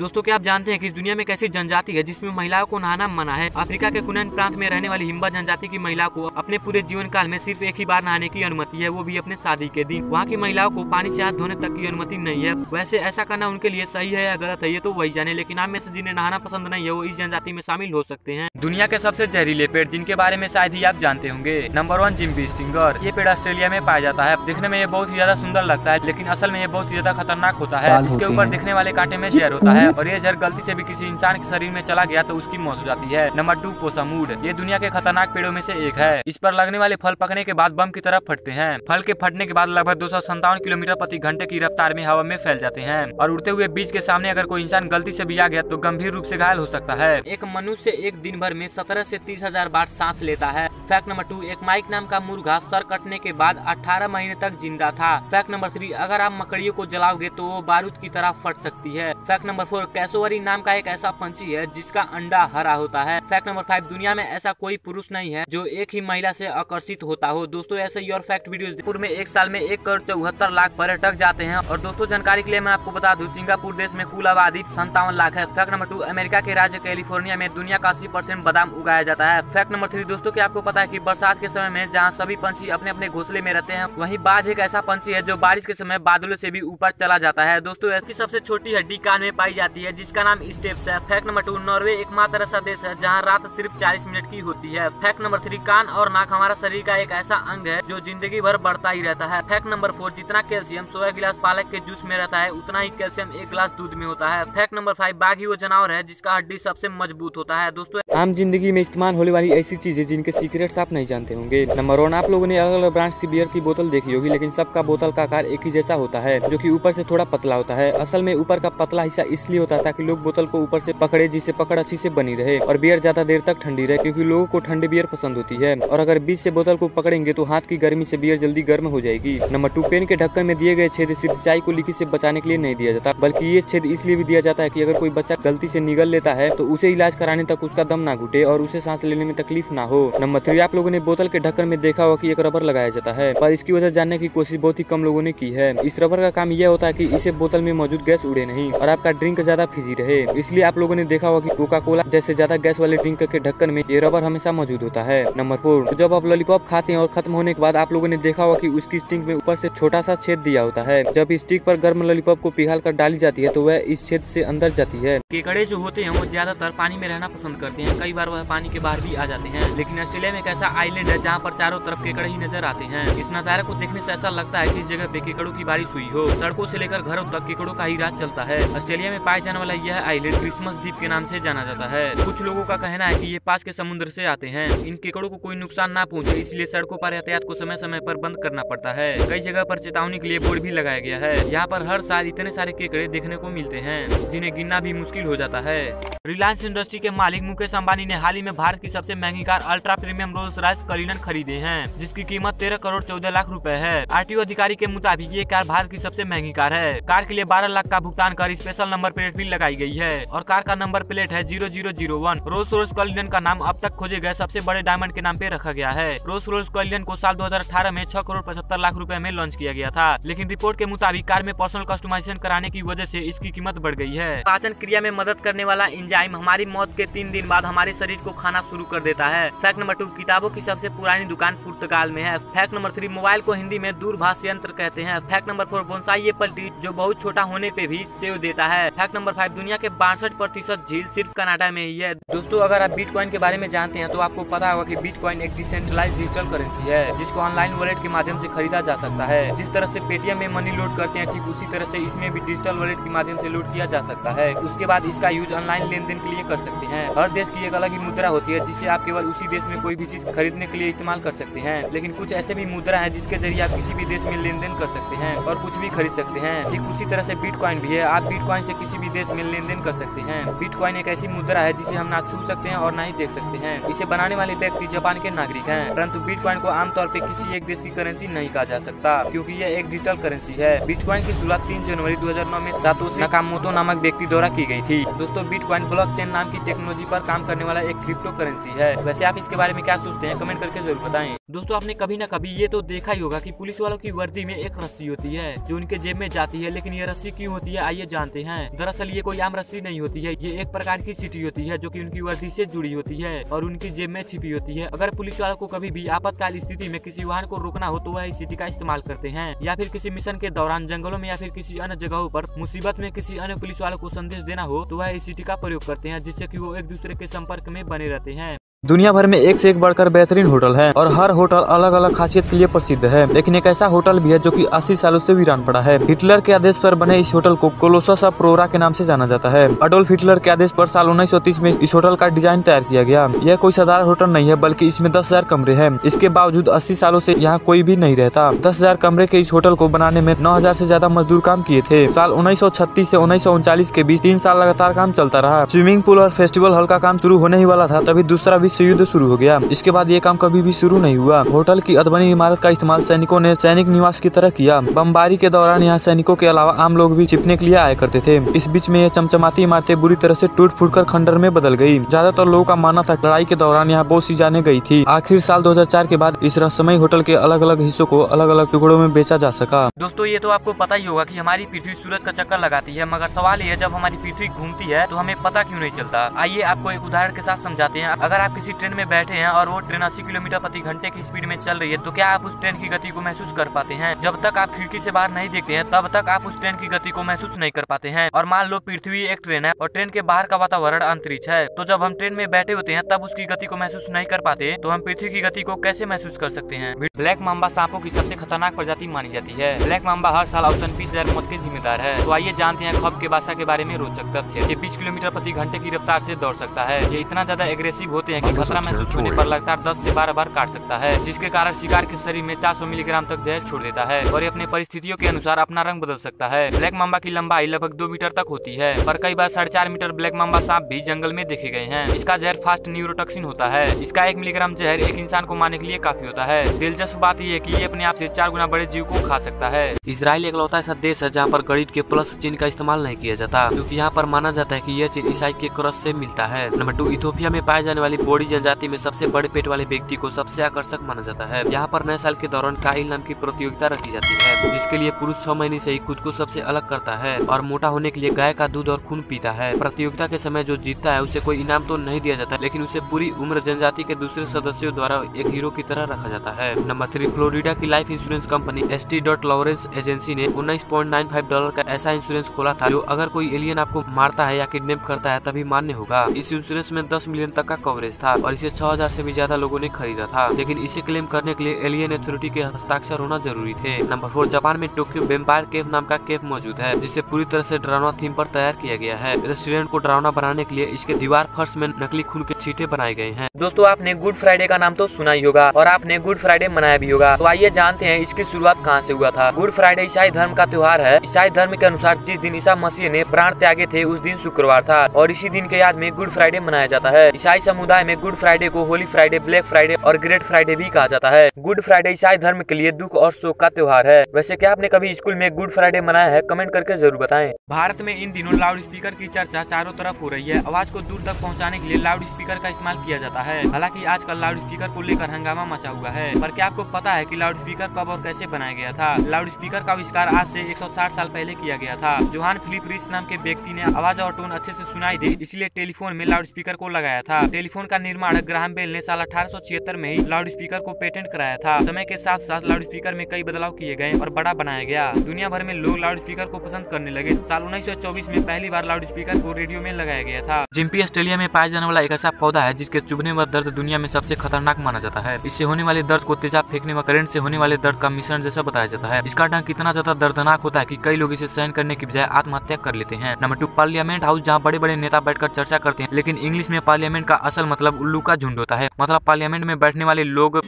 दोस्तों क्या आप जानते हैं कि इस दुनिया में एक ऐसी जनजाति है जिसमें महिलाओं को नहाना मना है। अफ्रीका के कुनैन प्रांत में रहने वाली हिम्बा जनजाति की महिलाओं को अपने पूरे जीवन काल में सिर्फ एक ही बार नहाने की अनुमति है, वो भी अपने शादी के दिन। वहाँ की महिलाओं को पानी से हाथ धोने तक की अनुमति नहीं है। वैसे ऐसा करना उनके लिए सही है या गलत है ये तो वही जाने, लेकिन आप में से जिन्हें नहाना पसंद नहीं है वो इस जनजाति में शामिल हो सकते हैं। दुनिया के सबसे जहरीले पेड़ जिनके बारे में शायद ही आप जानते होंगे। Number 1 Gympie stinger. ये पेड़ ऑस्ट्रेलिया में पाया जाता है। दिखने में ये बहुत ही ज्यादा सुंदर लगता है, लेकिन असल में ये बहुत ही ज्यादा खतरनाक होता है। इसके ऊपर दिखने वाले कांटे में जहर होता है और ये जहर गलती से भी किसी इंसान के शरीर में चला गया तो उसकी मौत हो जाती है। नंबर 2 पोसामूड। ये दुनिया के खतरनाक पेड़ों में से एक है। इस पर लगने वाले फल पकने के बाद बम की तरह फटते हैं। फल के फटने के बाद लगभग 257 किलोमीटर प्रति घंटे की रफ्तार में हवा में फैल जाते हैं और उड़ते हुए बीज के सामने अगर कोई इंसान गलती से भी आ गया तो गंभीर रूप से घायल हो सकता है। एक मनुष्य एक दिन भर में 17 से 30,000 बार सांस लेता है। फैक्ट नंबर 2 एक माइक नाम का मुर्गा सर कटने के बाद 18 महीने तक जिंदा था। फैक्ट नंबर 3 अगर आप मकड़ियों को जलाओगे तो वो बारूद की तरह फट सकती है। फैक्ट नंबर 4 कैसोवरी नाम का एक ऐसा पंछी है जिसका अंडा हरा होता है। फैक्ट नंबर 5 दुनिया में ऐसा कोई पुरुष नहीं है जो एक ही महिला से आकर्षित होता हो। दोस्तों ऐसे ही और फैक्ट वीडियोस सिंगापुर में एक साल में 1,74,00,000 पर्यटक जाते हैं। और दोस्तों जानकारी के लिए मैं आपको बता दूं सिंगापुर देश में कुल आबादी 57 लाख है। फैक्ट नंबर 2 अमेरिका के राज्य कैलिफोर्निया में दुनिया का 80% बादाम उगाया जाता है। फैक्ट नंबर 3 दोस्तों क्या आपको पता है कि बरसात के समय में जहाँ सभी पंछी अपने अपने घोंसले में रहते हैं वहीं बाज एक ऐसा पंछी है जो बारिश के समय बादलों से भी ऊपर चला जाता है। दोस्तों इसकी सबसे छोटी हड्डी कान में पाई जाती है जिसका नाम स्टेप्स है। फैक्ट नंबर 2 नॉर्वे एकमात्र ऐसा देश है जहाँ रात सिर्फ 40 मिनट की होती है। फैक्ट नंबर 3 कान और नाक हमारा शरीर का एक ऐसा अंग है जो जिंदगी भर बढ़ता ही रहता है। फैक्ट नंबर 4 जितना कैल्शियम 16 गिलास पालक के जूस में रहता है उतना ही कैल्शियम 1 गिलास दूध में होता है। फैक्ट नंबर 5 बाघ ही वो जानवर है जिसका हड्डी सबसे मजबूत होता है। दोस्तों आम जिंदगी में इस्तेमाल होने वाली ऐसी चीजें जिनके सीक्रेट्स आप नहीं जानते होंगे। नंबर 1 आप लोगों ने अलग अलग ब्रांड्स की बियर की बोतल देखी होगी, लेकिन सबका बोतल का आकार एक ही जैसा होता है जो कि ऊपर से थोड़ा पतला होता है। असल में ऊपर का पतला हिस्सा इसलिए होता है ताकि लोग बोतल को ऊपर से पकड़े जिससे पकड़ अच्छी से बनी रहे और बियर ज्यादा देर तक ठंडी रहे, क्योंकि लोगों को ठंडी बियर पसंद होती है। और अगर बीच से बोतल को पकड़ेंगे तो हाथ की गर्मी से बियर जल्दी गर्म हो जाएगी। नंबर 2 पेन के ढक्कन में दिए गए छेद सिर्फ चाय को लीकेज से बचाने के लिए नहीं दिया जाता, बल्कि ये छेद इसलिए भी दिया जाता है कि अगर कोई बच्चा गलती से निगल लेता है तो उसे इलाज कराने तक उसका दम ना घुटे और उसे सांस लेने में तकलीफ ना हो। नंबर 3 आप लोगों ने बोतल के ढक्कन में देखा होगा कि एक रबर लगाया जाता है, पर इसकी वजह जानने की कोशिश बहुत ही कम लोगों ने की है। इस रबर का काम यह होता है कि इसे बोतल में मौजूद गैस उड़े नहीं और आपका ड्रिंक ज्यादा फिजी रहे। इसलिए आप लोगों ने देखा होगा कि कोका कोला जैसे ज्यादा गैस वाले ड्रिंक के ढक्कन में ये रबर हमेशा मौजूद होता है। नंबर 4 जब आप लॉलीपॉप खाते हैं और खत्म होने के बाद आप लोगों ने देखा होगा कि उसकी स्टिक में ऊपर से छोटा सा छेद दिया होता है। जब स्टिक पर गर्म लॉलीपॉप को पिघाल कर डाली जाती है तो वह इस छेद से अंदर जाती है। केकड़े जो होते हैं वो ज्यादातर पानी में रहना पसंद करते हैं, कई बार वह पानी के बाहर भी आ जाते हैं। लेकिन ऑस्ट्रेलिया में एक ऐसा आइलैंड है जहाँ पर चारों तरफ केकड़े ही नजर आते हैं। इस नजारे को देखने से ऐसा लगता है कि इस जगह पे केकड़ों की बारिश हुई हो। सड़कों से लेकर घरों तक केकड़ों का ही राज चलता है। ऑस्ट्रेलिया में पाए जाने वाला यह आइलैंड क्रिसमस द्वीप के नाम से जाना जाता है। कुछ लोगों का कहना है कि ये पास के समुद्र से आते हैं। इन केकड़ों को कोई नुकसान ना पहुंचे इसलिए सड़कों पर यातायात को समय समय पर बंद करना पड़ता है। कई जगह पर चेतावनी के लिए बोर्ड भी लगाया गया है। यहाँ पर हर साल इतने सारे केकड़े देखने को मिलते हैं जिन्हें गिनना भी मुश्किल हो जाता है। रिलायंस इंडस्ट्री के मालिक मुकेश अंबानी ने हाल ही में भारत की सबसे महंगी car ultra premium Rolls Royce Cullinan खरीदे हैं, जिसकी कीमत 13 करोड़ 14 लाख रुपए है। आरटीओ अधिकारी के मुताबिक ये कार भारत की सबसे महंगी कार है। कार के लिए 12 लाख का भुगतान कर स्पेशल नंबर प्लेट भी लगाई गई है और कार का नंबर प्लेट है 0001। रोल्स रॉयस कलिनन का नाम अब तक खोजे गए सबसे बड़े डायमंड के नाम पे रखा गया है। रोल्स रॉयस कलिनन को साल 2018 में 6 करोड़ 75 लाख रुपए में लॉन्च किया गया था, लेकिन रिपोर्ट के मुताबिक कार में पर्सनल कस्टमाइजेशन कराने की वजह से इसकी कीमत बढ़ गई है। पाचन क्रिया में मदद करने वाला एंजाइम हमारी मौत के 3 दिन बाद हमारे शरीर को खाना शुरू कर देता है। फैक्ट नंबर 2 किताबों की सबसे पुरानी दुकान पुर्तगाल में है। फैक्ट नंबर 3 मोबाइल को हिंदी में दूरभाष यंत्र कहते हैं। Fact number 4 bonsai Apple tree जो बहुत छोटा होने पे भी सेव देता है। फैक्ट नंबर 5 दुनिया के 62% झील सिर्फ कनाडा में ही है। दोस्तों अगर आप बिटकॉइन के बारे में जानते हैं तो आपको पता होगा कि बिटकॉइन एक डिसेंट्रलाइज्ड डिजिटल करेंसी है जिसको ऑनलाइन वॉलेट के माध्यम से खरीदा जा सकता है। जिस तरह से पेटीएम में मनी लोड करते हैं ठीक उसी तरह से इसमें भी डिजिटल वॉलेट के माध्यम से लोड किया जा सकता है। उसके बाद इसका यूज ऑनलाइन लेन देन के लिए कर सकते हैं। हर देश की एक अलग ही मुद्रा होती है जिसे आप केवल उसी देश में कोई भी चीज खरीदने के लिए इस्तेमाल कर सकते हैं, लेकिन कुछ ऐसे भी मुद्रा है जिसके जरिए आप किसी भी देश में लेन देन कर सकते हैं और कुछ भी खरीद सकते हैं। ठीक उसी तरह से बिटकॉइन भी है। आप बिटकॉइन से किसी भी देश में लेन देन कर सकते हैं। बिटकॉइन एक ऐसी मुद्रा है जिसे हम ना छू सकते हैं और ना ही देख सकते हैं। इसे बनाने वाले व्यक्ति जापान के नागरिक हैं, परंतु बिटकॉइन को आमतौर पे किसी एक देश की करेंसी नहीं कहा जा सकता क्योंकि यह एक डिजिटल करेंसी है। बिटकॉइन की शुरुआत 3 जनवरी 2009 में सातोशी नाकामोटो नामक व्यक्ति द्वारा की गई थी। दोस्तों बिटकॉइन ब्लॉकचेन नाम की टेक्नोलॉजी पर काम करने वाला एक क्रिप्टो करेंसी है। वैसे आप इसके बारे में क्या सोचते हैं कमेंट करके जरूर बताएं। दोस्तों आपने कभी न कभी ये तो देखा ही होगा कि पुलिस वालों की वर्दी में एक रस्सी होती है जो उनके जेब में जाती है, लेकिन ये रस्सी क्यों होती है आइए जानते हैं। दरअसल ये कोई आम रस्सी नहीं होती है, ये एक प्रकार की सीटी होती है जो कि उनकी वर्दी से जुड़ी होती है और उनकी जेब में छिपी होती है। अगर पुलिस वालों को कभी भी आपातकाल स्थिति में किसी वाहन को रोकना हो तो वह इस सीटी का इस्तेमाल करते हैं, या फिर किसी मिशन के दौरान जंगलों में या फिर किसी अन्य जगहों पर मुसीबत में किसी अन्य पुलिस वालों को संदेश देना हो तो वह इस सीटी का प्रयोग करते हैं, जिससे कि वो एक दूसरे के संपर्क में बने रहते हैं। दुनिया भर में एक से एक बढ़कर बेहतरीन होटल है और हर होटल अलग अलग खासियत के लिए प्रसिद्ध है, लेकिन एक ऐसा होटल भी है जो कि 80 सालों से वीरान पड़ा है। हिटलर के आदेश पर बने इस होटल को कोलोसस ऑफ प्रोरा के नाम से जाना जाता है। अडोल्फ हिटलर के आदेश पर साल 1930 में इस होटल का डिजाइन तैयार किया गया। यह कोई साधारण होटल नहीं है, बल्कि इसमें 10,000 कमरे हैं। इसके बावजूद 80 सालों से यहाँ कोई भी नहीं रहता। 10,000 कमरे के इस होटल को बनाने में 9,000 से ज्यादा मजदूर काम किए थे। साल 1936 से 1939 के बीच 3 साल लगातार काम चलता रहा। स्विमिंग पूल और फेस्टिवल हॉल का काम शुरू होने ही वाला था, तभी दूसरा विश्व युद्ध शुरू हो गया। इसके बाद ये काम कभी भी शुरू नहीं हुआ। होटल की अधबनी इमारत का इस्तेमाल सैनिकों ने सैनिक निवास की तरह किया। बमबारी के दौरान यहाँ सैनिकों के अलावा आम लोग भी छिपने के लिए आया करते थे। इस बीच में ये चमचमाती इमारतें बुरी तरह से टूट फूट कर खंडर में बदल गई। ज्यादातर लोगों का मानना था लड़ाई के दौरान यहाँ बहुत सी जाने गई थी। आखिर साल 2004 के बाद इस रहस्यमय होटल के अलग अलग हिस्सों को अलग अलग टुकड़ों में बेचा जा सका। दोस्तों ये तो आपको पता ही होगा कि हमारी पृथ्वी सूरज का चक्कर लगाती है, मगर सवाल ये है जब हमारी पृथ्वी घूमती है तो हमें पता क्यों नहीं चलता। आइए आपको एक उदाहरण के साथ समझाते हैं। अगर आप किसी ट्रेन में बैठे हैं और वो ट्रेन 80 किलोमीटर प्रति घंटे की स्पीड में चल रही है तो क्या आप उस ट्रेन की गति को महसूस कर पाते हैं? जब तक आप खिड़की से बाहर नहीं देखते हैं तब तक आप उस ट्रेन की गति को महसूस नहीं कर पाते हैं। और मान लो पृथ्वी एक ट्रेन है और ट्रेन के बाहर का वातावरण अंतरिक्ष है, तो जब हम ट्रेन में बैठे होते हैं तब उसकी गति को महसूस नहीं कर पाते, तो हम पृथ्वी की गति को कैसे महसूस कर सकते हैं? ब्लैक मांबा सांपों की सबसे खतरनाक प्रजाति मानी जाती है। ब्लैक मांबा हर साल औसतन 20,000 मौत के जिम्मेदार है। तो आइए जानते हैं खब के बादशाह के बारे में रोचक तथ्य। ये 20 किलोमीटर प्रति घंटे की रफ्तार से दौड़ सकता है। ये इतना ज्यादा एग्रेसिव होते हैं कि खतरा महसूस होने पर लगातार 10 से 12 बार काट सकता है, जिसके कारण शिकार के शरीर में 400 मिलीग्राम तक जहर छोड़ देता है और ये अपने परिस्थितियों के अनुसार अपना रंग बदल सकता है। ब्लैक मांबा की लंबाई लगभग 2 मीटर तक होती है, पर कई बार 4.5 मीटर ब्लैक मांबा सांप भी जंगल में देखे गए हैं। इसका जहर फास्ट न्यूरोटॉक्सिन होता है। इसका 1 मिलीग्राम जहर एक इंसान को मारने के लिए काफी होता है। दिलचस्प बात यह है कि ये अपने आप से 4 गुना बड़े जीव को खा सकता है। इजराइल इकलौता ऐसा देश है जहाँ पर गणित के प्लस चिन्ह का इस्तेमाल नहीं किया जाता, क्योंकि यहाँ पर माना जाता है कि यह चिन्ह ईसाई के क्रॉस से मिलता है। नंबर 2, इथोपिया में पाए जाने वाली बोडी जनजाति में सबसे बड़े पेट वाले व्यक्ति को सबसे आकर्षक माना जाता है। यहाँ पर नए साल के दौरान काइल नाम की प्रतियोगिता रखी जाती है, जिसके लिए पुरुष 6 महीने से ही खुद को सबसे अलग करता है और मोटा होने के लिए गाय का दूध और खून पीता है। प्रतियोगिता के समय जो जीतता है उसे कोई इनाम तो नहीं दिया जाता, लेकिन उसे पूरी उम्र जनजाति के दूसरे सदस्यों द्वारा एक हीरो की तरह रखा जाता है। नंबर 3, फ्लोरिडा की life insurance company ST Lawrence agency ने $19.95 का ऐसा इंश्योरेंस खोला था जो अगर कोई एलियन आपको मारता है या किडनैप करता है तभी मान्य होगा। इस इंश्योरेंस में 10 मिलियन तक का कवरेज था और इसे 6,000 से भी ज्यादा लोगों ने खरीदा था, लेकिन इसे क्लेम करने के लिए एलियन अथॉरिटी के हस्ताक्षर होना जरूरी थे। नंबर 4, जापान में टोक्यो वेम्पायर केव नाम का केव मौजूद है, जिसे पूरी तरह से डरावना थीम पर तैयार किया गया है। रेस्टोरेंट को डरावना बनाने के लिए इसके दीवार फर्श में नकली खून के छींटे बनाए गए हैं। दोस्तों आपने गुड फ्राइडे का नाम तो सुना ही होगा और आपने गुड फ्राइडे मनाया भी होगा, तो आइए जानते हैं इसकी शुरुआत कहाँ से हुआ था। गुड फ्राइडे ईसाई धर्म का त्योहार है। ईसाई धर्म के अनुसार जिस दिन ईसा मसीह ने प्राण त्यागे थे उस दिन शुक्रवार था और इसी दिन के याद में गुड फ्राइडे मनाया जाता है। ईसाई समुदाय में गुड फ्राइडे को होली फ्राइडे, ब्लैक फ्राइडे और ग्रेट फ्राइडे भी कहा जाता है। गुड फ्राइडे ईसाई धर्म के लिए दुख और शोक का त्योहार है। वैसे क्या आपने कभी स्कूल में गुड फ्राइडे मनाया है? कमेंट करके जरूर बताएं। भारत में इन दिनों लाउड स्पीकर की चर्चा चारों तरफ हो रही है। आवाज को दूर तक पहुंचाने के लिए लाउड स्पीकर का इस्तेमाल किया जाता है। हालांकि आजकल लाउड स्पीकर को लेकर हंगामा मचा हुआ है, पर क्या आपको पता है कि लाउड स्पीकर कब और कैसे बनाया गया था? लाउड स्पीकर का आविष्कार आज से 160 साल पहले किया गया था। जोहान फिलिप रिस नाम के व्यक्ति ने आवाज और टोन अच्छे से सुनाई दे इसलिए टेलीफोन में लाउड स्पीकर को लगाया था। टेलीफोन का निर्माण ग्राहम बेल ने साल 1876 में ही लाउड स्पीकर को पेटेंट कराया था। समय के साथ साथ लाउड स्पीकर में कई बदलाव किए गए और बड़ा बनाया गया। दुनिया भर में लोग लाउड स्पीकर को पसंद करने लगे। साल 1924 में पहली बार लाउड स्पीकर को रेडियो में लगाया गया था। जिम्पी ऑस्ट्रेलिया में पाया जाने वाला एक ऐसा पौधा है जिसके चुभने व दर्द दुनिया में सबसे खतरनाक माना जाता है। इससे होने वाले दर्द को तेजाब फेंकने व करंट से होने वाले दर्द का मिश्रण जैसा बताया जाता है। इसका डंक इतना ज्यादा दर्दनाक होता है कि कई लोग इसे सहन करने की बजाय आत्महत्या कर लेते हैं। नंबर 2, पार्लियामेंट हाउस, जहाँ बड़े बड़े नेता बैठकर चर्चा करते हैं, लेकिन इंग्लिश में पार्लियामेंट का असल मतलब उल्लू का झुंड होता है। मतलब पार्लियामेंट में बैठने वाले लोग,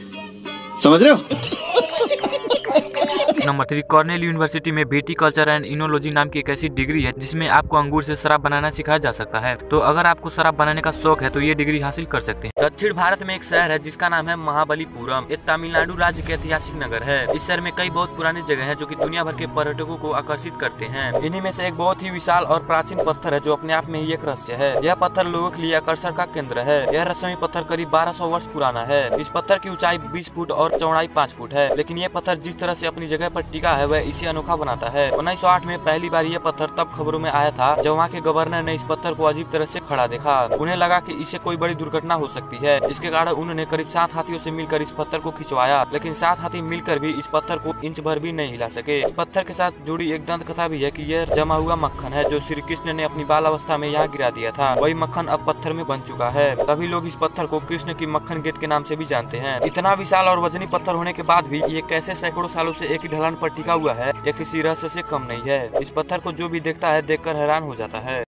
समझ रहे हो? नंबर 3, कॉर्नेल यूनिवर्सिटी में विटीकल्चर एंड इनोलॉजी नाम की एक ऐसी डिग्री है जिसमें आपको अंगूर से शराब बनाना सिखाया जा सकता है। तो अगर आपको शराब बनाने का शौक है तो ये डिग्री हासिल कर सकते हैं। दक्षिण भारत में एक शहर है जिसका नाम है महाबलीपुरम। ये तमिलनाडु राज्य के ऐतिहासिक नगर है। इस शहर में कई बहुत पुरानी जगह है जो कि दुनिया भर के पर्यटकों को आकर्षित करते हैं। इन्हीं में से एक बहुत ही विशाल और प्राचीन पत्थर है जो अपने आप में ही एक रहस्य है। यह पत्थर लोगों के लिए आकर्षण का केंद्र है। यह रहस्यमय पत्थर करीब 1200 वर्ष पुराना है। इस पत्थर की ऊंचाई 20 फुट और चौड़ाई 5 फुट है। लेकिन यह पत्थर जिस तरह से अपनी जगह पर टिका है वह इसे अनोखा बनाता है। 1908 में पहली बार यह पत्थर तब खबरों में आया था जब वहाँ के गवर्नर ने इस पत्थर को अजीब तरह से खड़ा देखा। उन्हें लगा कि इससे कोई बड़ी दुर्घटना हो सकती है। इसके कारण उन्होंने करीब 7 हाथियों से मिलकर इस पत्थर को खिंचवाया, लेकिन 7 हाथी मिलकर भी इस पत्थर को इंच भर भी नहीं हिला सके। इस पत्थर के साथ जुड़ी एक दंत कथा भी है कि यह जमा हुआ मक्खन है जो श्री कृष्ण ने अपनी बाल अवस्था में यहाँ गिरा दिया था। वही मक्खन अब पत्थर में बन चुका है। तभी लोग इस पत्थर को कृष्ण की मक्खन गेट के नाम से भी जानते हैं। इतना विशाल और वजनी पत्थर होने के बाद भी ये कैसे सैकड़ों सालों से एक ही ढलान पर टिका हुआ है, यह किसी रहस्य से कम नहीं है। इस पत्थर को जो भी देखता है देखकर हैरान हो जाता है।